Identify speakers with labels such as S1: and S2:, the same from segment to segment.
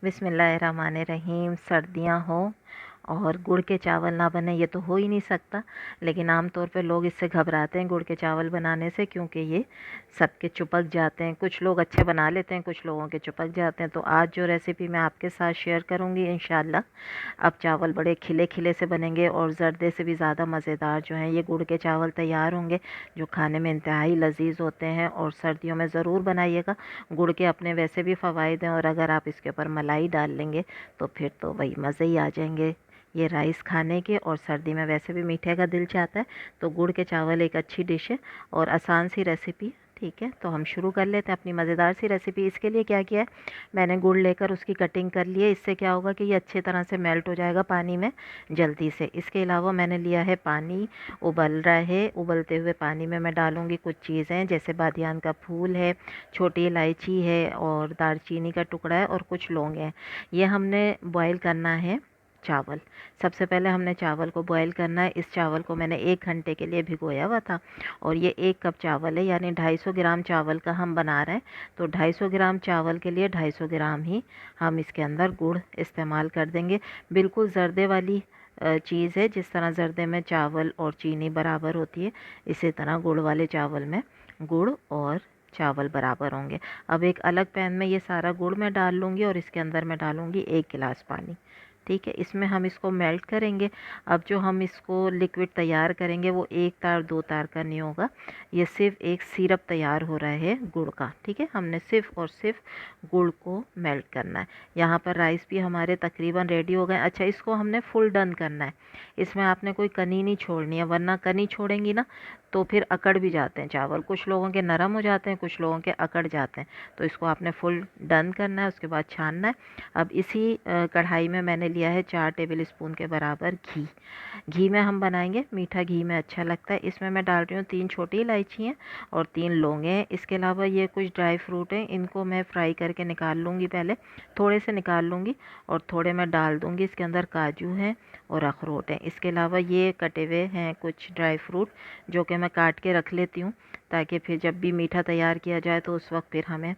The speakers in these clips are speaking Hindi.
S1: बिस्मिल्लाहिर्रहमानिर्रहीम। सर्दियाँ हों और गुड़ के चावल ना बने ये तो हो ही नहीं सकता, लेकिन आम तौर पे लोग इससे घबराते हैं गुड़ के चावल बनाने से, क्योंकि ये सबके चिपक जाते हैं। कुछ लोग अच्छे बना लेते हैं, कुछ लोगों के चिपक जाते हैं। तो आज जो रेसिपी मैं आपके साथ शेयर करूँगी इंशाल्लाह, अब चावल बड़े खिले खिले से बनेंगे और ज़र्दे से भी ज़्यादा मज़ेदार जो हैं ये गुड़ के चावल तैयार होंगे, जो खाने में इंतहाई लजीज होते हैं। और सर्दियों में ज़रूर बनाइएगा। गुड़ के अपने वैसे भी फ़वाइद हैं, और अगर आप इसके ऊपर मलाई डाल लेंगे तो फिर तो वही मज़े ही आ जाएंगे ये राइस खाने के। और सर्दी में वैसे भी मीठे का दिल चाहता है, तो गुड़ के चावल एक अच्छी डिश है और आसान सी रेसिपी। ठीक है, तो हम शुरू कर लेते हैं अपनी मज़ेदार सी रेसिपी। इसके लिए क्या किया है, मैंने गुड़ लेकर उसकी कटिंग कर ली है। इससे क्या होगा कि ये अच्छी तरह से मेल्ट हो जाएगा पानी में जल्दी से। इसके अलावा मैंने लिया है पानी, उबल रहा है। उबलते हुए पानी में मैं डालूँगी कुछ चीज़ें, जैसे बादियान का फूल है, छोटी इलायची है और दालचीनी का टुकड़ा है और कुछ लौंग हैं। ये हमने बॉईल करना है चावल। सबसे पहले हमने चावल को बॉईल करना है। इस चावल को मैंने 1 घंटे के लिए भिगोया हुआ था, और ये 1 कप चावल है, यानी 250 ग्राम चावल का हम बना रहे हैं। तो 250 ग्राम चावल के लिए 250 ग्राम ही हम इसके अंदर गुड़ इस्तेमाल कर देंगे। बिल्कुल ज़र्दे वाली चीज़ है। जिस तरह ज़र्दे में चावल और चीनी बराबर होती है, इसी तरह गुड़ वाले चावल में गुड़ और चावल बराबर होंगे। अब एक अलग पैन में ये सारा गुड़ मैं डाल लूँगी और इसके अंदर मैं डालूँगी 1 गिलास पानी। ठीक है, इसमें हम इसको मेल्ट करेंगे। अब जो हम इसको लिक्विड तैयार करेंगे वो 1 तार 2 तार का नहीं होगा, ये सिर्फ एक सिरप तैयार हो रहा है गुड़ का। ठीक है, हमने सिर्फ और सिर्फ गुड़ को मेल्ट करना है। यहाँ पर राइस भी हमारे तकरीबन रेडी हो गए। अच्छा, इसको हमने फुल डन करना है, इसमें आपने कोई कनी नहीं छोड़नी है, वरना कनी छोड़ेंगी ना तो फिर अकड़ भी जाते हैं चावल। कुछ लोगों के नरम हो जाते हैं, कुछ लोगों के अकड़ जाते हैं। तो इसको आपने फुल डन करना है, उसके बाद छानना है। अब इसी कढ़ाई में मैंने लिया है 4 टेबल स्पून के बराबर घी। घी में हम बनाएंगे, मीठा घी में अच्छा लगता है। इसमें मैं डाल रही हूँ 3 छोटी इलायची हैं और 3 लौंगे हैं। इसके अलावा ये कुछ ड्राई फ्रूट हैं, इनको मैं फ्राई करके निकाल लूँगी। पहले थोड़े से निकाल लूँगी और थोड़े मैं डाल दूँगी। इसके अंदर काजू हैं और अखरोट हैं। इसके अलावा ये कटे हुए हैं कुछ ड्राई फ्रूट, जो कि मैं काट के रख लेती हूँ, ताकि फिर जब भी मीठा तैयार किया जाए तो उस वक्त फिर हमें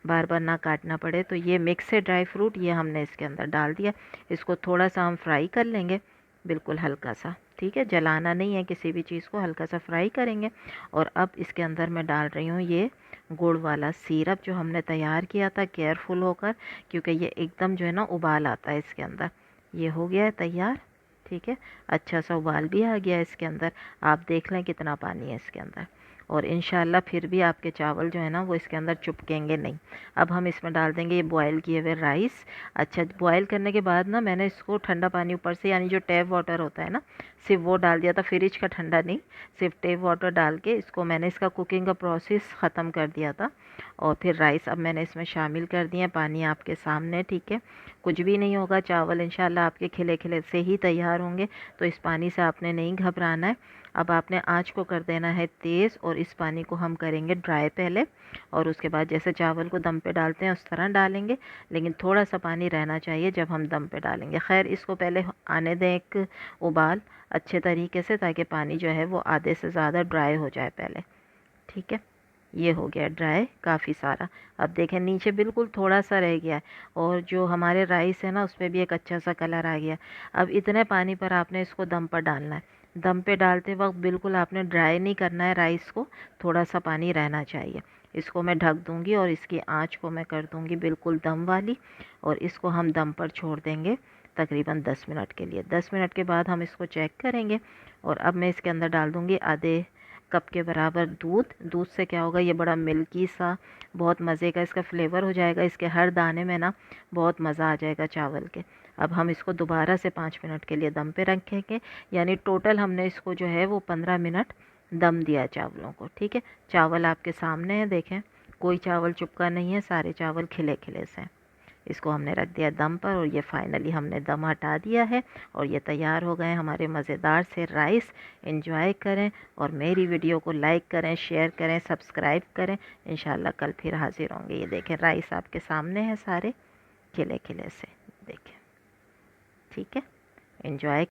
S1: बार बार ना काटना पड़े। तो ये मिक्स है ड्राई फ्रूट, ये हमने इसके अंदर डाल दिया। इसको थोड़ा सा हम फ्राई कर लेंगे, बिल्कुल हल्का सा। ठीक है, जलाना नहीं है किसी भी चीज़ को, हल्का सा फ्राई करेंगे। और अब इसके अंदर मैं डाल रही हूँ ये गुड़ वाला सिरप जो हमने तैयार किया था, केयरफुल होकर, क्योंकि ये एकदम जो है ना उबाल आता है इसके अंदर। ये हो गया है तैयार। ठीक है, अच्छा सा उबाल भी आ गया है इसके अंदर। आप देख लें कितना पानी है इसके अंदर, और इंशाल्लाह फिर भी आपके चावल जो है ना वो इसके अंदर चुपकेंगे नहीं। अब हम इसमें डाल देंगे ये बॉयल किए हुए राइस। अच्छा, बॉयल करने के बाद ना मैंने इसको ठंडा पानी ऊपर से, यानी जो टैप वाटर होता है ना, सिर्फ वो डाल दिया था, फ्रिज का ठंडा नहीं, सिर्फ टैप वाटर डाल के इसको मैंने, इसका कुकिंग का प्रोसेस ख़त्म कर दिया था। और फिर राइस अब मैंने इसमें शामिल कर दिए। पानी आपके सामने। ठीक है, कुछ भी नहीं होगा, चावल इंशाल्लाह आपके खिले खिले से ही तैयार होंगे, तो इस पानी से आपने नहीं घबराना है। अब आपने आँच को कर देना है तेज़, और इस पानी को हम करेंगे ड्राई पहले, और उसके बाद जैसे चावल को दम पे डालते हैं उस तरह डालेंगे, लेकिन थोड़ा सा पानी रहना चाहिए जब हम दम पे डालेंगे। खैर, इसको पहले आने दें एक उबाल अच्छे तरीके से, ताकि पानी जो है वो आधे से ज़्यादा ड्राई हो जाए पहले। ठीक है, ये हो गया ड्राई काफ़ी सारा। अब देखें नीचे बिल्कुल थोड़ा सा रह गया है, और जो हमारे राइस है ना उस पर भी एक अच्छा सा कलर आ गया। अब इतने पानी पर आपने इसको दम पर डालना है। दम पे डालते वक्त बिल्कुल आपने ड्राई नहीं करना है राइस को, थोड़ा सा पानी रहना चाहिए। इसको मैं ढक दूँगी और इसकी आँच को मैं कर दूँगी बिल्कुल दम वाली, और इसको हम दम पर छोड़ देंगे तकरीबन 10 मिनट के लिए। 10 मिनट के बाद हम इसको चेक करेंगे, और अब मैं इसके अंदर डाल दूँगी आधे कप के बराबर दूध। दूध से क्या होगा, ये बड़ा मिल्की सा, बहुत मज़े का इसका फ्लेवर हो जाएगा। इसके हर दाने में ना बहुत मज़ा आ जाएगा चावल के। अब हम इसको दोबारा से 5 मिनट के लिए दम पे रखेंगे, यानी टोटल हमने इसको जो है वो 15 मिनट दम दिया चावलों को। ठीक है, चावल आपके सामने है, देखें कोई चावल चुपका नहीं है, सारे चावल खिले खिले से हैं। इसको हमने रख दिया दम पर, और ये फाइनली हमने दम हटा दिया है, और ये तैयार हो गए हमारे मज़ेदार से राइस। एंजॉय करें, और मेरी वीडियो को लाइक करें, शेयर करें, सब्सक्राइब करें। इंशाल्लाह कल फिर हाजिर होंगे। ये देखें राइस आपके सामने है सारे खिले खिले से, देखें। ठीक है, एंजॉय